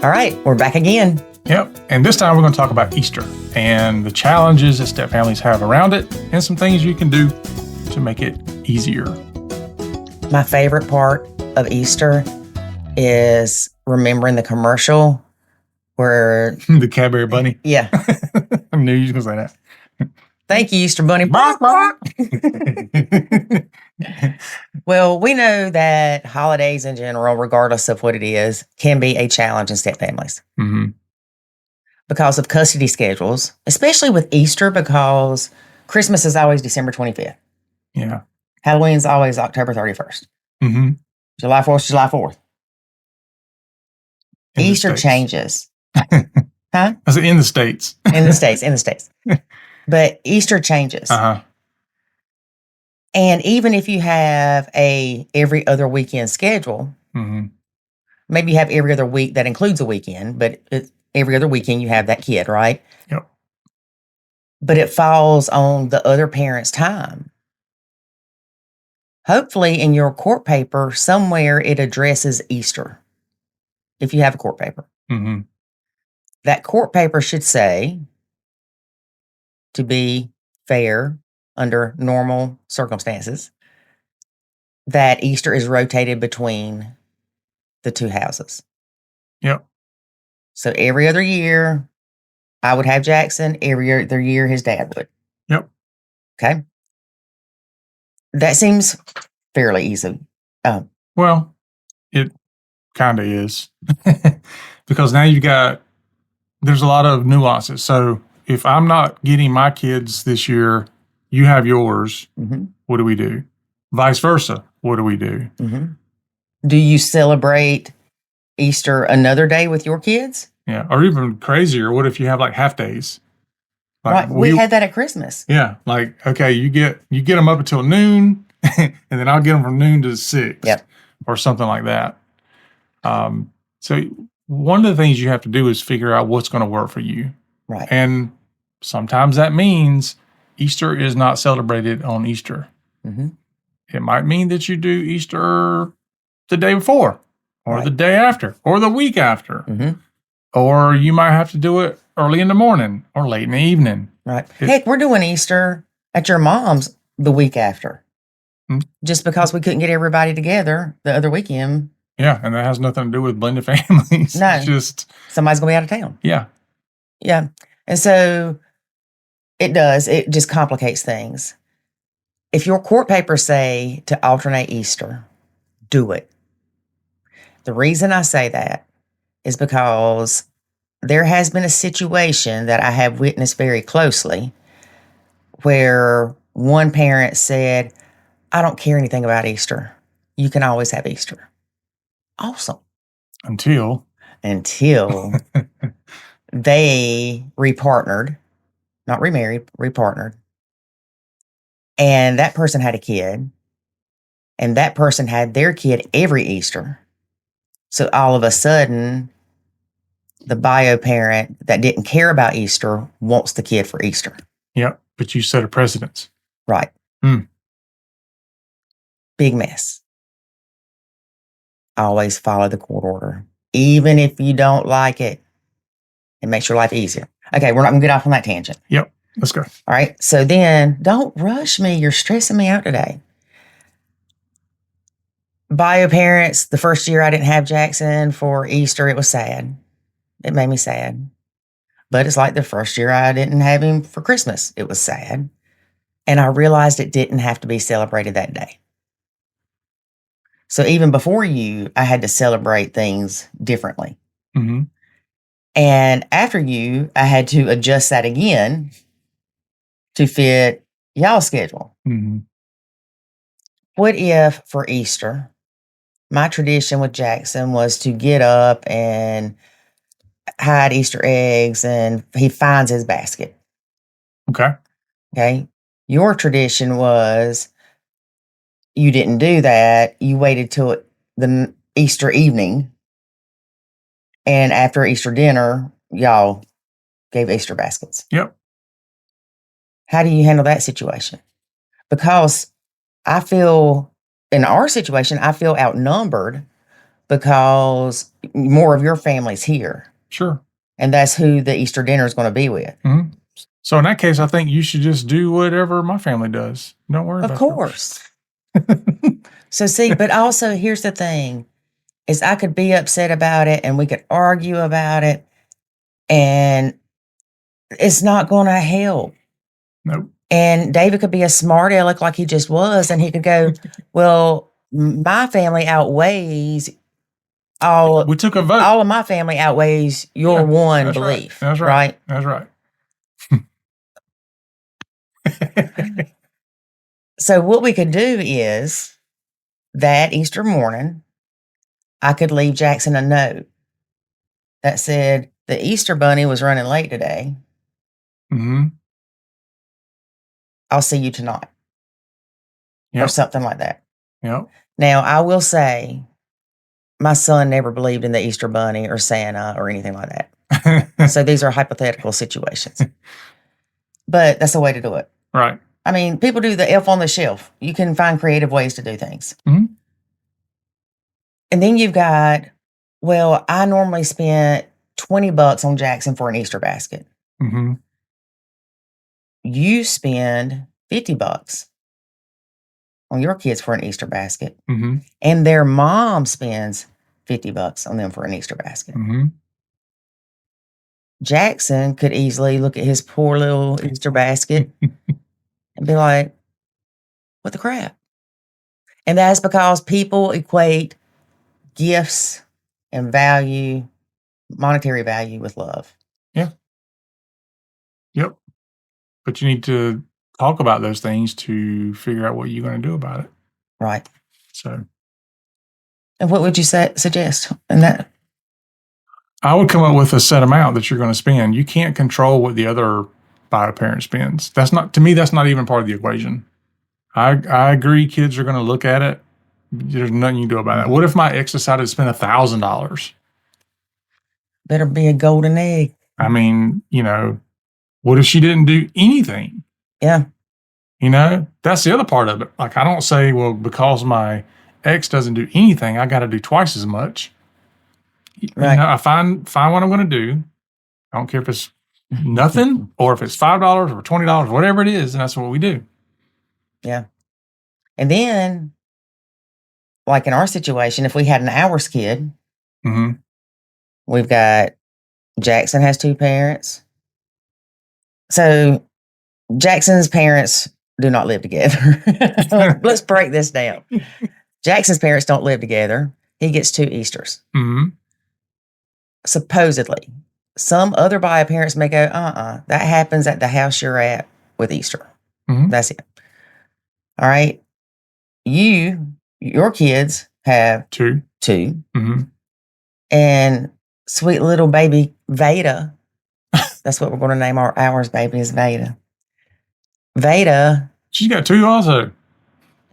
All right, we're back again. Yep. And this time we're going to talk about Easter and the challenges that step families have around it and some things you can do to make it easier. My favorite part of Easter is remembering the commercial where... The Cadbury Bunny? Yeah. I knew you were going to say that. Thank you, Easter Bunny. Bark, bark. Well, we know that holidays in general, regardless of what it is, can be a challenge in step families. Mm-hmm. Because of custody schedules, especially with Easter, because Christmas is always December 25th. Yeah. Halloween's always October 31st. Mm-hmm. July 4th, July 4th. Easter changes. Huh? I said in the States. In the States. But Easter changes. Uh-huh. And even if you have a every other weekend schedule, mm-hmm. maybe you have every other week that includes a weekend, but every other weekend you have that kid, right? Yep. But it falls on the other parent's time. Hopefully in your court paper, somewhere it addresses Easter. If you have a court paper. Mm-hmm. That court paper should say, to be fair under normal circumstances, that Easter is rotated between the two houses. Yep. So every other year, I would have Jackson. Every other year, his dad would. Yep. Okay. That seems fairly easy. Well, it kind of is. Because now there's a lot of nuances. So if I'm not getting my kids this year, you have yours. Mm-hmm. What do we do? Vice versa. What do we do? Mm-hmm. Do you celebrate Easter another day with your kids? Yeah. Or even crazier, what if you have like half days? Like right. We had that at Christmas. Yeah. Like, okay, you get them up until noon, and then I'll get them from noon to 6. Yep. Or something like that. So one of the things you have to do is figure out what's going to work for you. Right. And sometimes that means Easter is not celebrated on Easter. Mm-hmm. It might mean that you do Easter the day before, or right. the day after, or the week after. Mm-hmm. Or you might have to do it early in the morning or late in the evening. Right. Heck, we're doing Easter at your mom's the week after. Mm-hmm. Just because we couldn't get everybody together the other weekend. Yeah, and that has nothing to do with blended families. No. It's just somebody's going to be out of town. Yeah. Yeah. And so it does. It just complicates things. If your court papers say to alternate Easter, do it. The reason I say that is because there has been a situation that I have witnessed very closely where one parent said, I don't care anything about Easter. You can always have Easter. Awesome. Until they repartnered, not remarried, repartnered. And that person had a kid. And that person had their kid every Easter. So all of a sudden, the bio parent that didn't care about Easter wants the kid for Easter. Yep. But you set a precedence. Right. Big mess. Always follow the court order. Even if you don't like it, it makes your life easier. Okay, we're not going to get off on that tangent. Yep. Let's go. All right. So then, don't rush me. You're stressing me out today. Bio parents, the first year I didn't have Jackson for Easter, it was sad. It made me sad. But it's like the first year I didn't have him for Christmas. It was sad. And I realized it didn't have to be celebrated that day. So even before you, I had to celebrate things differently. Mm-hmm. And after you, I had to adjust that again to fit y'all's schedule. Mm-hmm. What if for Easter, my tradition with Jackson was to get up and hide Easter eggs and he finds his basket. Okay. Your tradition was you didn't do that. You waited till the Easter evening. And after Easter dinner, y'all gave Easter baskets. Yep. How do you handle that situation? Because I feel, in our situation, I feel outnumbered because more of your family's here. Sure. And that's who the Easter dinner is going to be with. Mm-hmm. So in that case, I think you should just do whatever my family does. Don't worry about it. Of course. So see, but also here's the thing, is I could be upset about it and we could argue about it and it's not going to help. Nope. And David could be a smart aleck like he just was, and he could go, well, my family outweighs we took a vote. All of my family outweighs your one belief. Right. That's right. That's right. So what we could do is that Easter morning, I could leave Jackson a note that said, the Easter bunny was running late today. Mm-hmm. I'll see you tonight. Or something like that. Yep. Now, I will say, my son never believed in the Easter bunny or Santa or anything like that. So these are hypothetical situations. But that's the way to do it. Right. I mean, people do the elf on the shelf. You can find creative ways to do things. Mm-hmm. And then you've got, well, I normally spend $20 on Jackson for an Easter basket. Mm-hmm. You spend $50 on your kids for an Easter basket. Mm-hmm. And their mom spends $50 on them for an Easter basket. Mm-hmm. Jackson could easily look at his poor little Easter basket and be like, what the crap? And that's because people equate gifts and value, monetary value, with love. Yeah. Yep. But you need to talk about those things to figure out what you're going to do about it. Right. So. And what would you suggest in that? I would come up with a set amount that you're going to spend. You can't control what the other bio-parent spends. That's not, to me, that's not even part of the equation. I agree kids are going to look at it. There's nothing you can do about that. What if my ex decided to spend $1,000? Better be a golden egg. I mean, what if she didn't do anything? Yeah. That's the other part of it. Like, I don't say, well, because my ex doesn't do anything, I got to do twice as much. Right. I find what I'm going to do. I don't care if it's nothing or if it's $5 or $20, whatever it is, and that's what we do. Yeah. And then, like in our situation, if we had an hours kid, mm-hmm. We've got Jackson has 2 parents. So Jackson's parents do not live together. Let's break this down. Jackson's parents don't live together. He gets 2 Easters. Mm-hmm. Supposedly. Some other bio parents may go, that happens at the house you're at with Easter. Mm-hmm. That's it. All right. Your kids have 2. Mm-hmm. And sweet little baby Veda, that's what we're going to name ours baby, is Veda. Veda. She's got 2 also.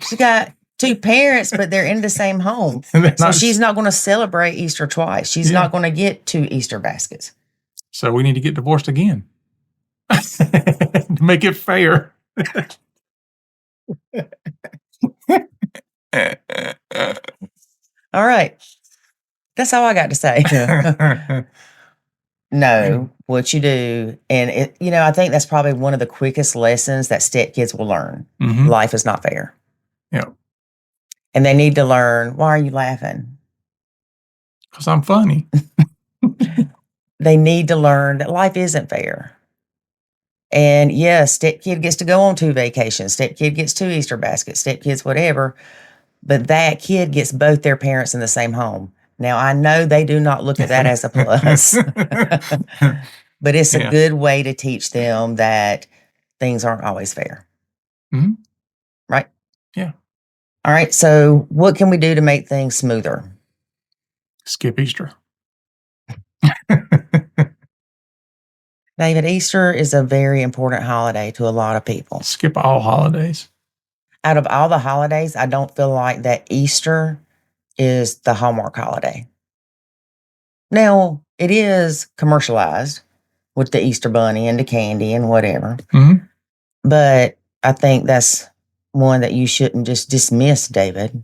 She got 2 parents, but they're in the same home. So she's not going to celebrate Easter twice. She's not going to get 2 Easter baskets. So we need to get divorced again to make it fair. All right. That's all I got to say. No, what you do, and I think that's probably one of the quickest lessons that stepkids will learn. Mm-hmm. Life is not fair. Yeah. And they need to learn, why are you laughing? Because I'm funny. They need to learn that life isn't fair. And yes, stepkid gets to go on 2 vacations. Stepkid gets 2 Easter baskets. Stepkids, whatever. But that kid gets both their parents in the same home. Now, I know they do not look at that as a plus. But it's a good way to teach them that things aren't always fair. Mm-hmm. Right? Yeah. All right. So what can we do to make things smoother? Skip Easter. David, Easter is a very important holiday to a lot of people. Skip all holidays. Out of all the holidays, I don't feel like that Easter is the Hallmark holiday. Now, it is commercialized with the Easter bunny and the candy and whatever. Mm-hmm. But I think that's one that you shouldn't just dismiss, David.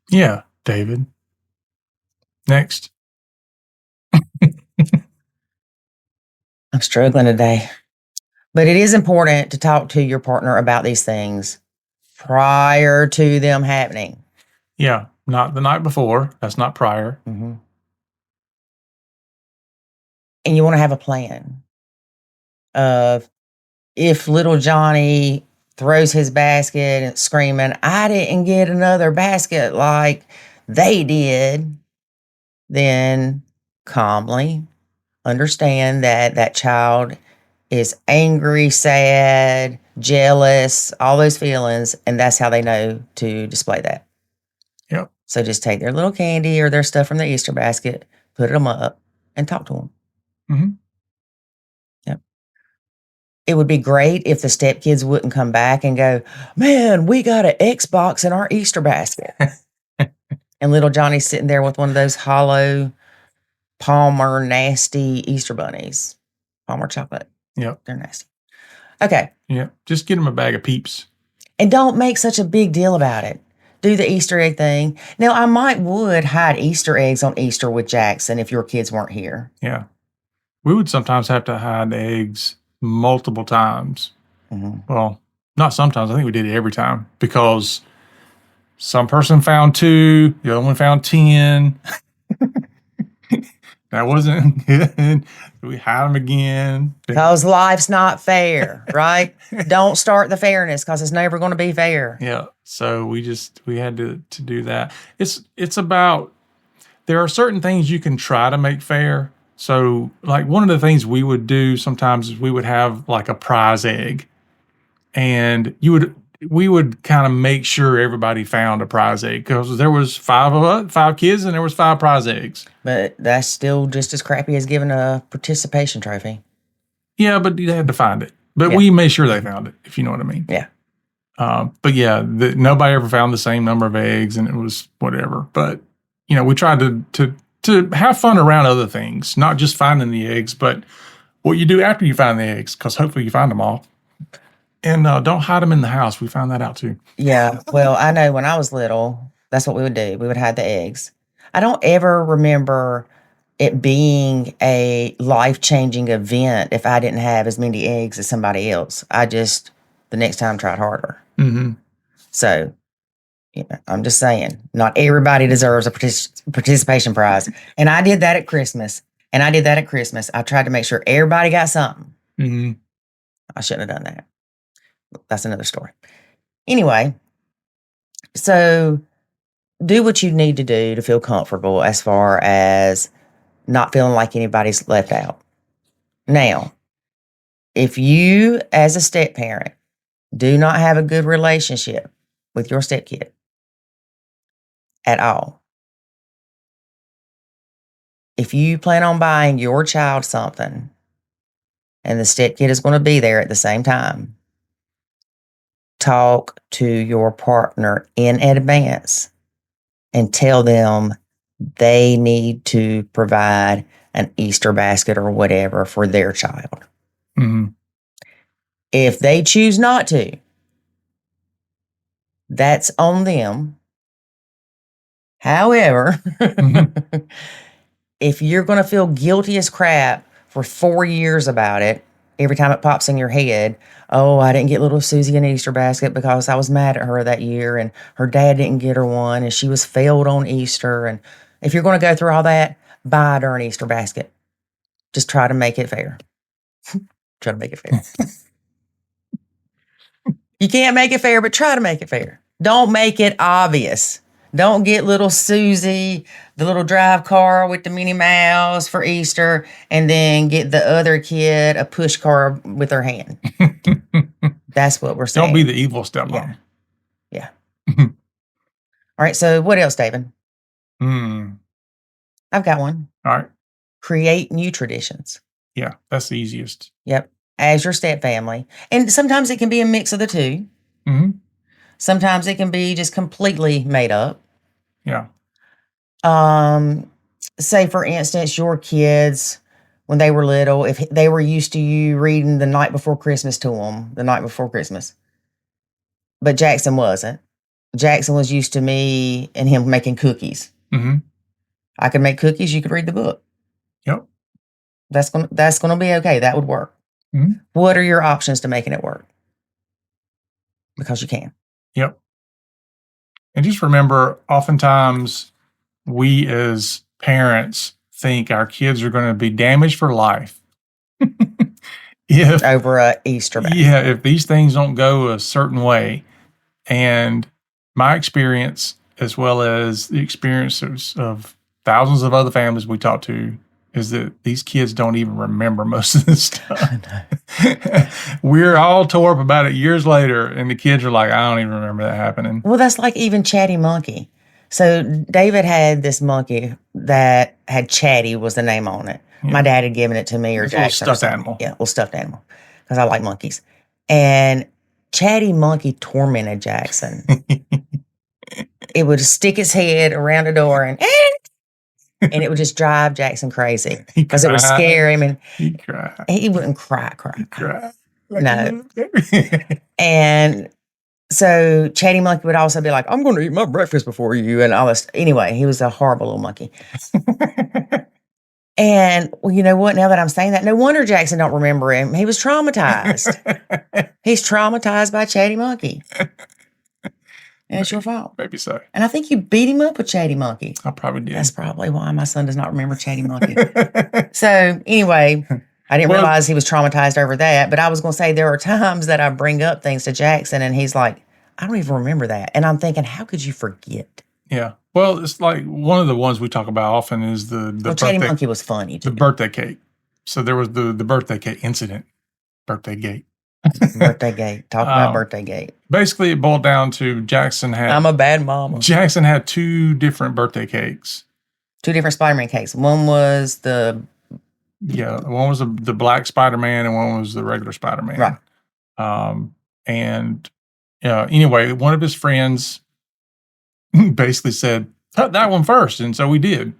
Yeah, David. Next. I'm struggling today. But it is important to talk to your partner about these things prior to them happening. Yeah, not the night before. That's not prior. Mm-hmm. And you want to have a plan of if little Johnny throws his basket and screaming, I didn't get another basket like they did, then calmly understand that that child is angry, sad, jealous, all those feelings, and that's how they know to display that. Yep. So just take their little candy or their stuff from the Easter basket, put them up, and talk to them. Mm-hmm. Yep. It would be great if the stepkids wouldn't come back and go, man, we got an Xbox in our Easter basket. And little Johnny's sitting there with one of those hollow Palmer nasty Easter bunnies. Palmer chocolate. Yep. They're nasty. Okay. Yep. Just get them a bag of Peeps. And don't make such a big deal about it. Do the Easter egg thing. Now, I would hide Easter eggs on Easter with Jackson if your kids weren't here. Yeah. We would sometimes have to hide eggs multiple times. Mm-hmm. Well, not sometimes. I think we did it every time because some person found 2, the other one found 10. That wasn't good. We had them again. Because life's not fair, right? Don't start the fairness because it's never going to be fair. Yeah. So we had to do that. It's about, there are certain things you can try to make fair. So like one of the things we would do sometimes is we would have like a prize egg, and we would kind of make sure everybody found a prize egg because there was 5 kids and there was 5 prize eggs. But that's still just as crappy as giving a participation trophy. Yeah, but you had to find it. But Yeah. we made sure they found it, if you know what I mean. Yeah. But yeah, nobody ever found the same number of eggs, and it was whatever. But we tried to have fun around other things, not just finding the eggs, but what you do after you find the eggs, because hopefully you find them all. And don't hide them in the house. We found that out too. Yeah. Well, I know when I was little, that's what we would do. We would hide the eggs. I don't ever remember it being a life-changing event if I didn't have as many eggs as somebody else. I just, the next time, tried harder. Mm-hmm. So, I'm just saying, not everybody deserves a participation prize. And I did that at Christmas. I tried to make sure everybody got something. Mm-hmm. I shouldn't have done that. That's another story. Anyway, so do what you need to do to feel comfortable as far as not feeling like anybody's left out. Now, if you, as a step parent, do not have a good relationship with your stepkid at all, if you plan on buying your child something and the stepkid is going to be there at the same time, talk to your partner in advance and tell them they need to provide an Easter basket or whatever for their child. Mm-hmm. If they choose not to, that's on them. However, Mm-hmm. if you're going to feel guilty as crap for 4 years about it, every time it pops in your head, oh, I didn't get little Susie an Easter basket because I was mad at her that year and her dad didn't get her one and she was failed on Easter. And if you're going to go through all that, buy her an Easter basket. Just try to make it fair. Try to make it fair. You can't make it fair, but try to make it fair. Don't make it obvious. Don't get little Susie, the little drive car with the Minnie Mouse for Easter, and then get the other kid a push car with her hand. That's what we're saying. Don't be the evil stepmom. Yeah. All right. So what else, David? I've got one. All right. Create new traditions. Yeah, that's the easiest. Yep. As your step family. And sometimes it can be a mix of the two. Mm-hmm. Sometimes it can be just completely made up. Yeah. Say, for instance, your kids, when they were little, if they were used to you reading the night before Christmas to them, the night before Christmas. But Jackson wasn't. Jackson was used to me and him making cookies. Mm-hmm. I could make cookies. You could read the book. Yep. That's gonna be okay. That would work. Mm-hmm. What are your options to making it work? Because you can. Yep. And just remember, oftentimes we as parents think our kids are going to be damaged for life. Over a Easter basket. Yeah, if these things don't go a certain way. And my experience, as well as the experiences of thousands of other families we talk to, is that these kids don't even remember most of this stuff. We're all tore up about it years later, and the kids are like, I don't even remember that happening. Well, that's like even Chatty Monkey. So David had this monkey that had Chatty was the name on it. Yeah. My dad had given it to me, or Jackson. Little stuffed animal. Yeah, little stuffed animal, because I like monkeys. And Chatty Monkey tormented Jackson. It would stick its head around the door and it would just drive Jackson crazy because it would scare him. And he cried. He wouldn't cry. He cried. Like no. And so Chatty Monkey would also be like, I'm going to eat my breakfast before you, and all this. Anyway, he was a horrible little monkey. And well, you know what? Now that I'm saying that, no wonder Jackson don't remember him. He was traumatized. He's traumatized by Chatty Monkey. And it's your fault. Maybe so. And I think you beat him up with Chatty Monkey. I probably did. That's probably why my son does not remember Chatty Monkey. So anyway, I didn't realize he was traumatized over that. But I was going to say there are times that I bring up things to Jackson and he's like, I don't even remember that. And I'm thinking, how could you forget? Yeah. Well, it's like one of the ones we talk about often is the Chatty Monkey was funny too. The birthday cake. So there was the birthday cake incident. Birthday gate. Birthday gate. Talk about birthday gate. Basically, it boiled down to Jackson had... I'm a bad mama. Jackson had 2 different birthday cakes. 2 different Spider-Man cakes. One was the... Yeah, one was the black Spider-Man and one was the regular Spider-Man. Right. And anyway, one of his friends basically said, cut that one first. And so we did.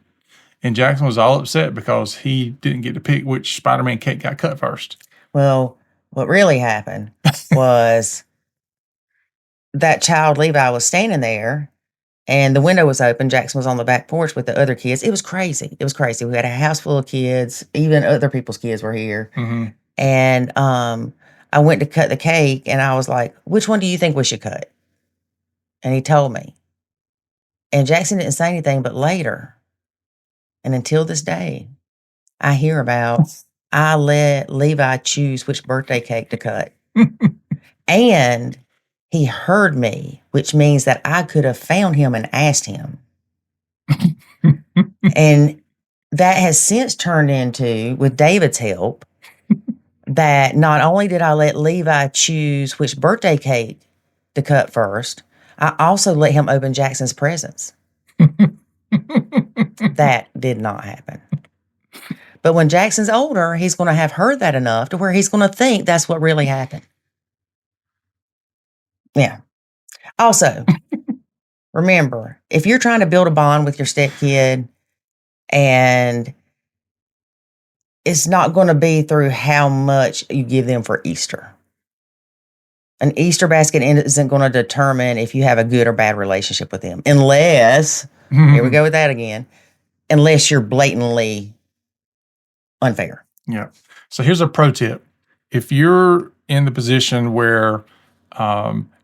And Jackson was all upset because he didn't get to pick which Spider-Man cake got cut first. Well, what really happened was that child Levi was standing there and the window was open. Jackson was on the back porch with the other kids. It was crazy. It was crazy. We had a house full of kids. Even other people's kids were here. Mm-hmm. And I went to cut the cake and I was like, which one do you think we should cut? And he told me. And Jackson didn't say anything, but later, and until this day, I hear about I let Levi choose which birthday cake to cut. And he heard me, which means that I could have found him and asked him. And that has since turned into, with David's help, that not only did I let Levi choose which birthday cake to cut first, I also let him open Jackson's presents. That did not happen. But when Jackson's older, he's going to have heard that enough to where he's going to think that's what really happened. Yeah. Also, remember, if you're trying to build a bond with your stepkid and it's not going to be through how much you give them for Easter. An Easter basket isn't going to determine if you have a good or bad relationship with them. Unless, here we go with that again, unless you're blatantly unfair. Yeah. So here's a pro tip. If you're in the position where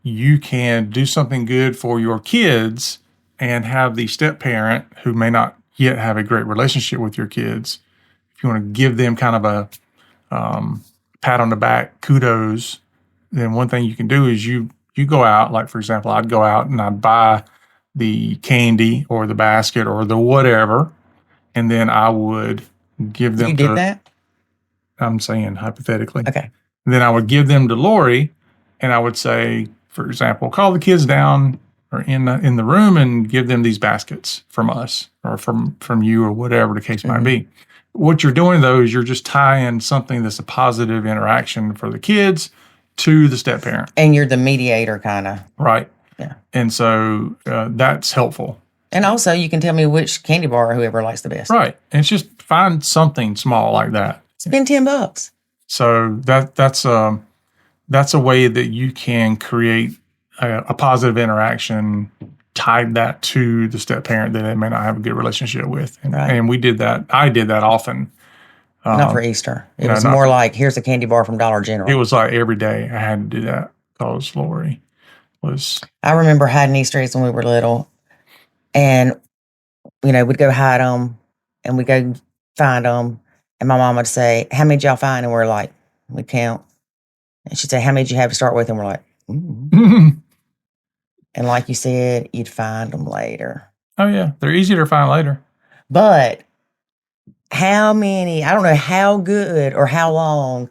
you can do something good for your kids and have the step parent who may not yet have a great relationship with your kids, if you want to give them kind of a pat on the back, kudos, then one thing you can do is you go out, like for example, I'd go out and I'd buy the candy or the basket or the whatever, and then I would give them. You did that? I'm saying hypothetically. Okay. And then I would give them to Lori, and I would say, for example, call the kids down or in the room and give them these baskets from us or from you or whatever the case might be. What you're doing though is you're just tying something that's a positive interaction for the kids to the step parent, and you're the mediator, kind of. Right. Yeah. And so that's helpful. And also, you can tell me which candy bar whoever likes the best. Right. And it's just find something small like that. Spend $10. So that's a way that you can create a positive interaction tied that to the step parent that they may not have a good relationship with. And, Right. and we did that. I did that often. Not for Easter. It was not more for- like, here's a candy bar from Dollar General. It was like every day I had to do that because Lori was. I remember hiding Easter eggs when we were little. And, we'd go hide them and we'd go find them. And my mom would say, how many did y'all find? And we're like, we'd count. And she'd say, how many did you have to start with? And we're like, And like you said, you'd find them later. Oh, yeah. They're easier to find later. But how many, I don't know how good or how long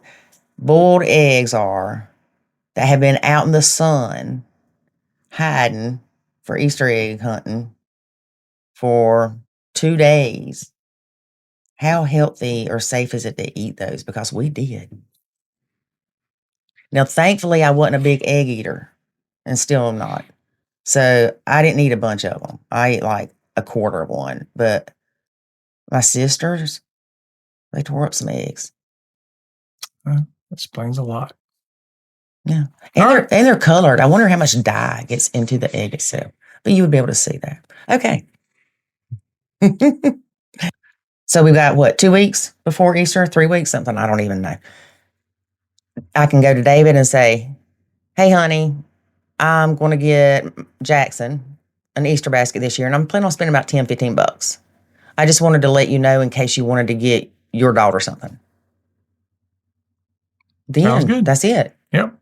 boiled eggs are that have been out in the sun hiding for Easter egg hunting for 2 days. How healthy or safe is it to eat those? Because we did. Now, thankfully, I wasn't a big egg eater and still am not. So I didn't eat a bunch of them. I ate like a quarter of one. But my sisters, they tore up some eggs. That explains a lot. Yeah. And they're colored. I wonder how much dye gets into the egg itself. But you would be able to see that. Okay. So we've got, 2 weeks before Easter? 3 weeks? Something. I don't even know. I can go to David and say, hey, honey, I'm going to get Jackson an Easter basket this year, and I'm planning on spending about $10, $15. I just wanted to let you know in case you wanted to get your daughter something. Sounds good. That's it. Yep.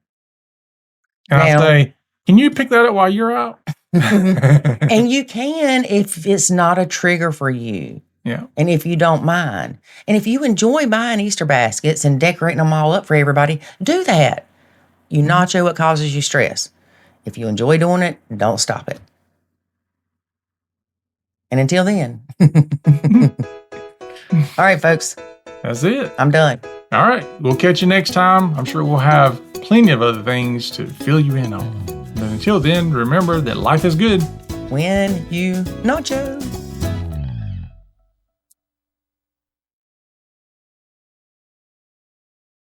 And I say, can you pick that up while you're out? And you can if it's not a trigger for you. Yeah. And if you don't mind. And if you enjoy buying Easter baskets and decorating them all up for everybody, do that. You nacho what causes you stress. If you enjoy doing it, don't stop it. And until then. All right, folks. That's it. I'm done. All right. We'll catch you next time. I'm sure we'll have plenty of other things to fill you in on. But until then, remember that life is good When you nacho.